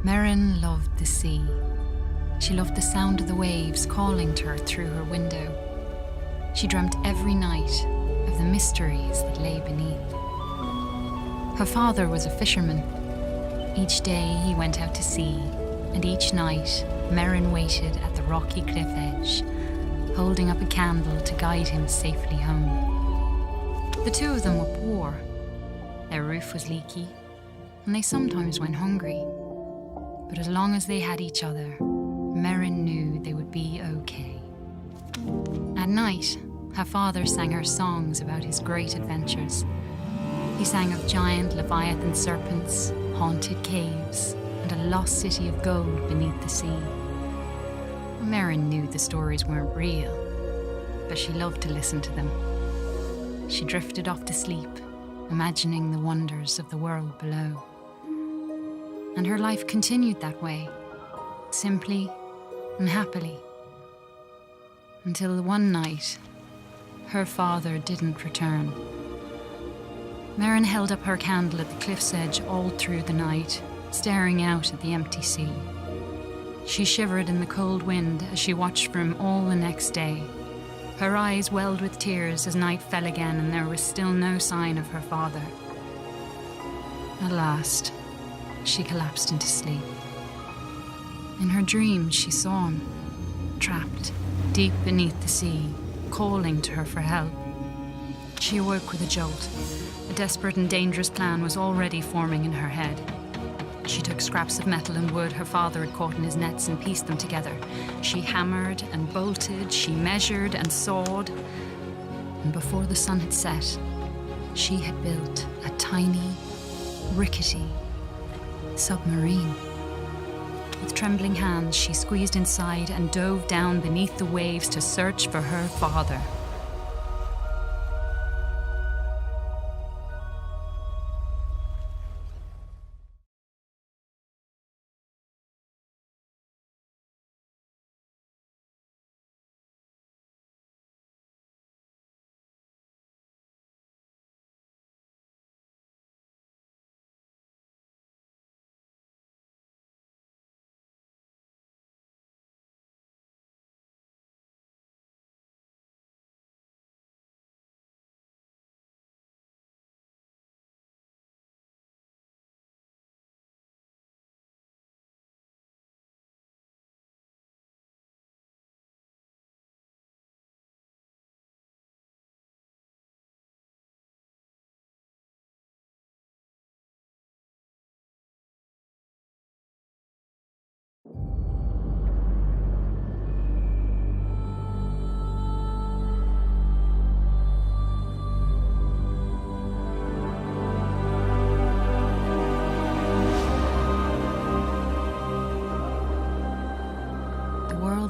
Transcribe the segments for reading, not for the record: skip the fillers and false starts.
Merrin loved the sea. She loved the sound of the waves calling to her through her window. She dreamt every night of the mysteries that lay beneath. Her father was a fisherman. Each day he went out to sea, and each night Merrin waited at the rocky cliff edge, holding up a candle to guide him safely home. The two of them were poor. Their roof was leaky, and they sometimes went hungry. But as long as they had each other, Merrin knew they would be okay. At night, her father sang her songs about his great adventures. He sang of giant Leviathan serpents, haunted caves, and a lost city of gold beneath the sea. Merrin knew the stories weren't real, but she loved to listen to them. She drifted off to sleep, imagining the wonders of the world below. And her life continued that way, simply and happily, until one night, her father didn't return. Merrin held up her candle at the cliff's edge all through the night, staring out at the empty sea. She shivered in the cold wind as she watched for him all the next day. Her eyes welled with tears as night fell again and there was still no sign of her father. At last, she collapsed into sleep. In her dreams, she saw him, trapped deep beneath the sea, calling to her for help. She awoke with a jolt. A desperate and dangerous plan was already forming in her head. She took scraps of metal and wood her father had caught in his nets and pieced them together. She hammered and bolted, she measured and sawed. And before the sun had set, she had built a tiny, rickety submarine. With trembling hands, she squeezed inside and dove down beneath the waves to search for her father.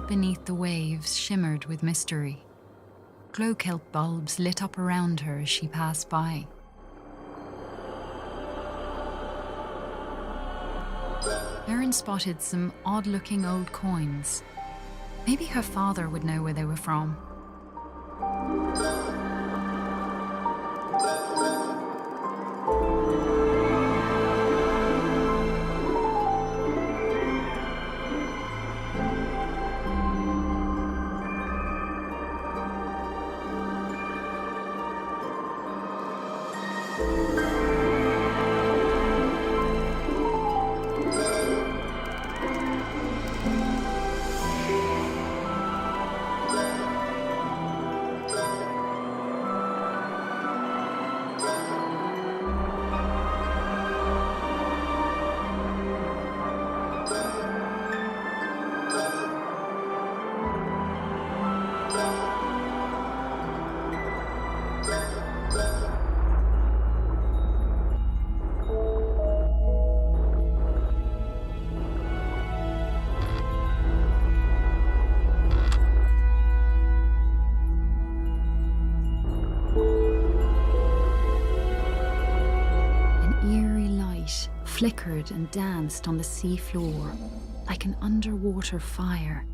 Beneath the waves shimmered with mystery. Glow-kelp bulbs lit up around her as she passed by. Merrin spotted some odd-looking old coins. Maybe her father would know where they were from. Flickered and danced on the sea floor like an underwater fire.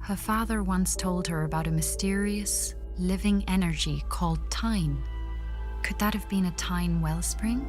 Her father once told her about a mysterious, living energy called Tyne. Could that have been a Tyne wellspring?